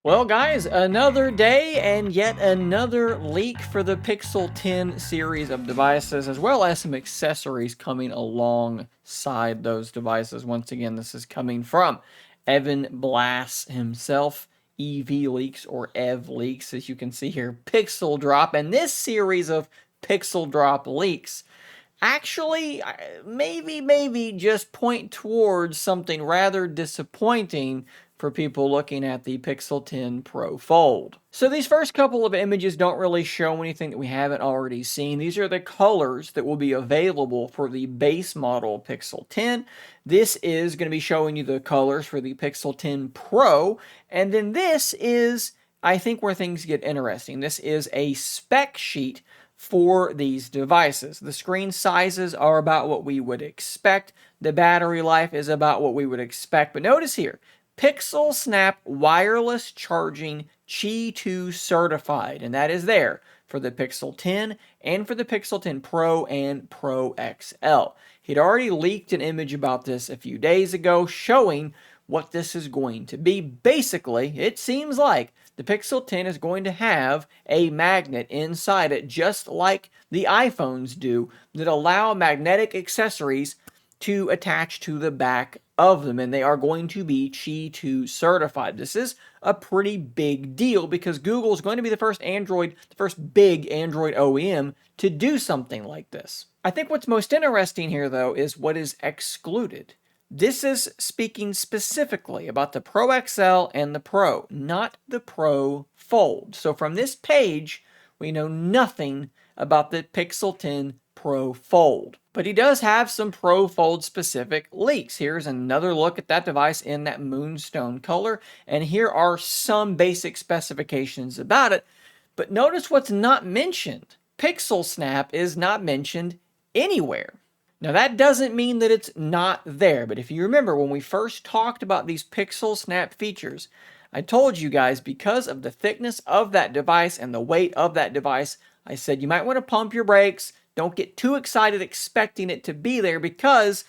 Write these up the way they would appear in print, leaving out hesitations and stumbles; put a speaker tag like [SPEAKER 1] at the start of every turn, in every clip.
[SPEAKER 1] Well, guys, another day and yet another leak for the Pixel 10 series of devices, as well as some accessories coming alongside those devices. Once again, this is coming from Evan Blass himself, EV Leaks or Ev Leaks, as you can see here, Pixel Drop, and this series of Pixel Drop leaks actually maybe just point towards something rather disappointing for people looking at the Pixel 10 Pro Fold. So these first couple of images don't really show anything that we haven't already seen. These are the colors that will be available for the base model Pixel 10. This is going to be showing you the colors for the Pixel 10 Pro, and then this is, I think, where things get interesting. This is a spec sheet for these devices. The screen sizes are about what we would expect. The battery life is about what we would expect. But notice here, Pixel Snap wireless charging Qi 2 certified, and that is there for the Pixel 10 and for the Pixel 10 Pro and Pro XL. He'd already leaked an image about this a few days ago showing what this is going to be. Basically, it seems like the Pixel 10 is going to have a magnet inside it, just like the iPhones do, that allow magnetic accessories to attach to the back of them, and they are going to be Qi 2 certified. This is a pretty big deal because Google is going to be the first big Android OEM to do something like this. I think what's most interesting here, though, is what is excluded. This is speaking specifically about the Pro XL and the Pro, not the Pro Fold. So from this page, we know nothing about the Pixel 10 Pro Fold. But he does have some Pro Fold specific leaks. Here's another look at that device in that moonstone color, and here are some basic specifications about it. But notice what's not mentioned. Pixel Snap is not mentioned anywhere. Now, that doesn't mean that it's not there, but if you remember when we first talked about these Pixel Snap features, I told you guys because of the thickness of that device and the weight of that device, I said you might want to pump your brakes. Don't get too excited expecting it to be there because,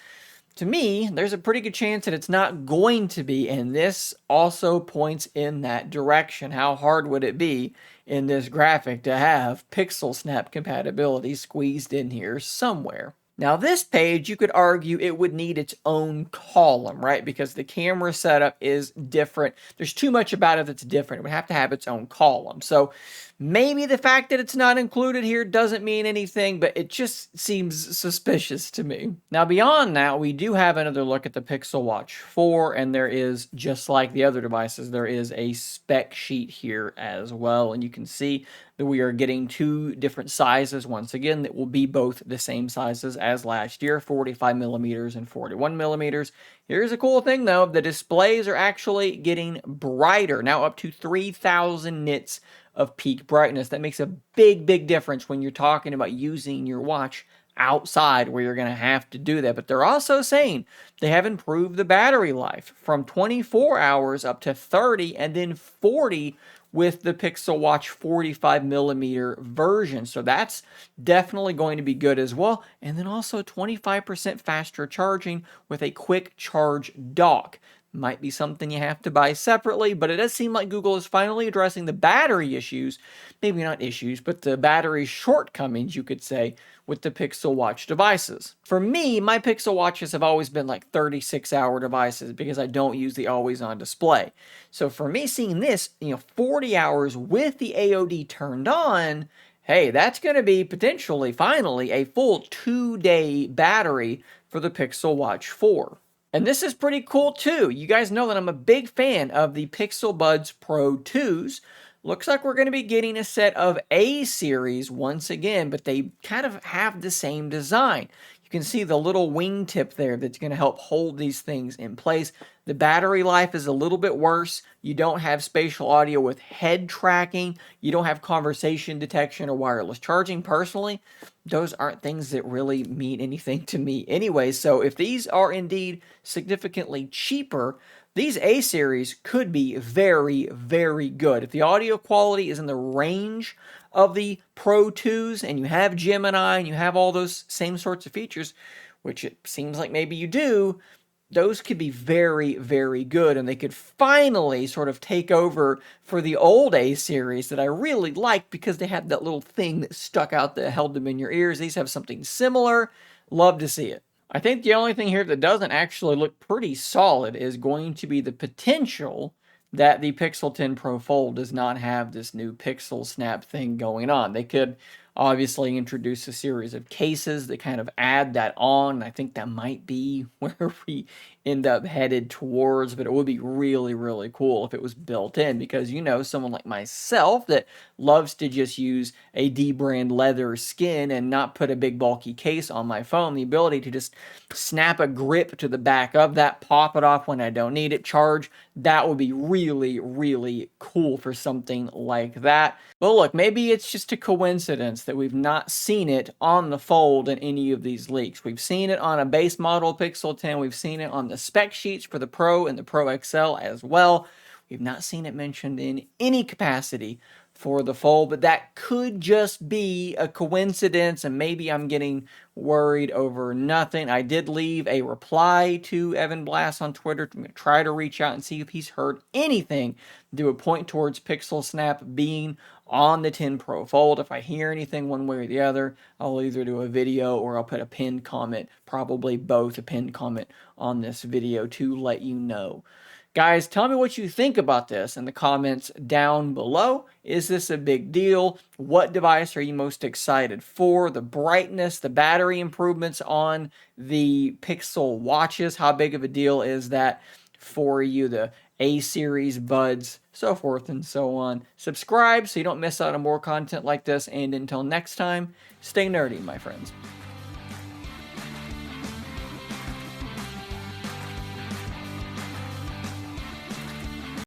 [SPEAKER 1] to me, there's a pretty good chance that it's not going to be, and this also points in that direction. How hard would it be in this graphic to have Pixel Snap compatibility squeezed in here somewhere? Now, this page, you could argue it would need its own column, right? Because the camera setup is different. There's too much about it that's different. It would have to have its own column. So maybe the fact that it's not included here doesn't mean anything, but it just seems suspicious to me. Now, beyond that, we do have another look at the Pixel Watch 4, and there is, just like the other devices, there is a spec sheet here as well. And you can see that we are getting two different sizes once again that will be both the same sizes as last year, 45 millimeters and 41 millimeters. Here's a cool thing though, the displays are actually getting brighter, now up to 3000 nits of peak brightness. That makes a big difference when you're talking about using your watch outside where you're going to have to do that. But they're also saying they have improved the battery life from 24 hours up to 30 and then 40 with the Pixel Watch 45 millimeter version. So that's definitely going to be good as well. And then also 25% faster charging with a quick charge dock. Might be something you have to buy separately, but it does seem like Google is finally addressing the battery issues, maybe not issues, but the battery shortcomings, you could say, with the Pixel Watch devices. For me, my Pixel Watches have always been like 36-hour devices because I don't use the always-on display. So for me, seeing this, 40 hours with the AOD turned on, hey, that's going to be potentially, finally, a full 2-day battery for the Pixel Watch 4. And this is pretty cool too. You guys know that I'm a big fan of the Pixel Buds Pro 2s. Looks like we're going to be getting a set of A series once again, but they kind of have the same design. You can see the little wingtip there that's going to help hold these things in place. The battery life is a little bit worse. You don't have spatial audio with head tracking. You don't have conversation detection or wireless charging. Personally, those aren't things that really mean anything to me anyway. So if these are indeed significantly cheaper, these A series could be very good. If the audio quality is in the range of the Pro 2s and you have Gemini and you have all those same sorts of features, which it seems like maybe you do, those could be very, very good, and they could finally sort of take over for the old A series that I really liked because they had that little thing that stuck out that held them in your ears. These have something similar. Love to see it. I think the only thing here that doesn't actually look pretty solid is going to be the potential that the Pixel 10 Pro Fold does not have this new Pixel Snap thing going on. They could obviously introduce a series of cases that kind of add that on. I think that might be where we end up headed towards, but it would be really, really cool if it was built in because, you know, someone like myself that loves to just use a D-brand leather skin and not put a big bulky case on my phone, the ability to just snap a grip to the back of that, pop it off when I don't need it, charge, that would be really, really cool for something like that. Well, look, maybe it's just a coincidence that we've not seen it on the Fold in any of these leaks. We've seen it on a base model Pixel 10. We've seen it on the spec sheets for the Pro and the Pro XL as well. We've not seen it mentioned in any capacity for the Fold, but that could just be a coincidence, and maybe I'm getting worried over nothing. I did leave a reply to Evan Blass on Twitter. I'm going to try to reach out and see if he's heard anything that would point towards Pixel Snap being on the 10 Pro Fold. If I hear anything one way or the other, I'll either do a video or I'll put a pinned comment, probably both, a pinned comment on this video to let you know. Guys, tell me what you think about this in the comments down below. Is this a big deal? What device are you most excited for? The brightness, the battery improvements on the Pixel watches, how big of a deal is that for you? The A-series buds, so forth and so on. Subscribe so you don't miss out on more content like this, and until next time, stay nerdy, my friends.